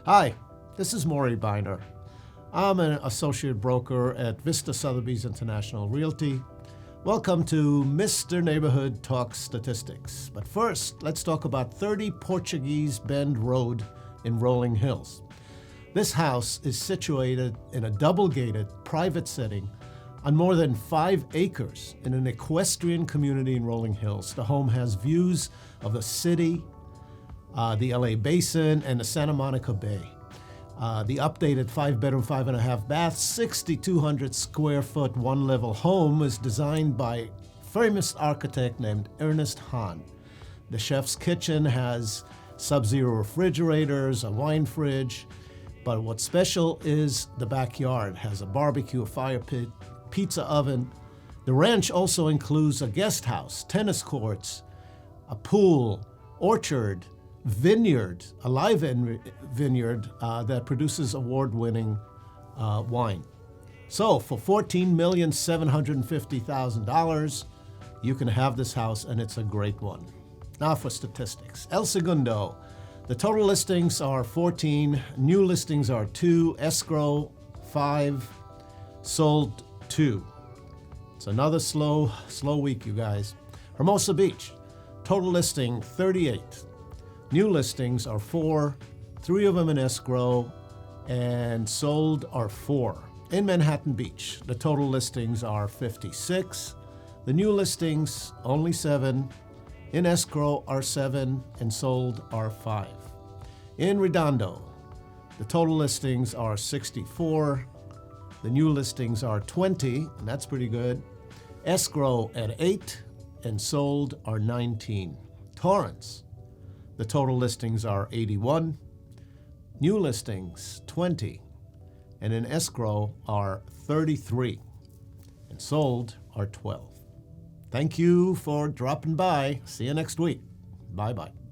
Hi, this is mori.biener. I'm an associate broker at Vista Sotheby's International Realty. Welcome to Mr. Neighborhood Talk Statistics. But first, let's talk about 30 Portuguese Bend Road in Rolling Hills. This house is situated in a double-gated private setting on more than 5 acres in an equestrian community in Rolling Hills. The home has views of the city, the LA Basin, and the Santa Monica Bay. The updated 5-bedroom, 5.5-bath, 6,200 square foot, one-level home is designed by famous architect named Ernest Hahn. The chef's kitchen has sub-zero refrigerators, a wine fridge, but what's special is the backyard. It has a barbecue, a fire pit, pizza oven. The ranch also includes a guest house, tennis courts, a pool, orchard, vineyard, a live vineyard that produces award-winning wine. So for $14,750,000, you can have this house, and it's a great one. Now for statistics. El Segundo, the total listings are 14, new listings are 2, escrow 5, sold 2. It's another slow week, you guys. Hermosa Beach, total listing 38. New listings are 4, 3 of them in escrow, and sold are 4. In Manhattan Beach, the total listings are 56. The new listings, only 7. In escrow are 7, and sold are 5. In Redondo, the total listings are 64. The new listings are 20, and that's pretty good. Escrow at 8, and sold are 19. Torrance, the total listings are 81, new listings 20, and in escrow are 33, and sold are 12. Thank you for dropping by. See you next week. Bye-bye.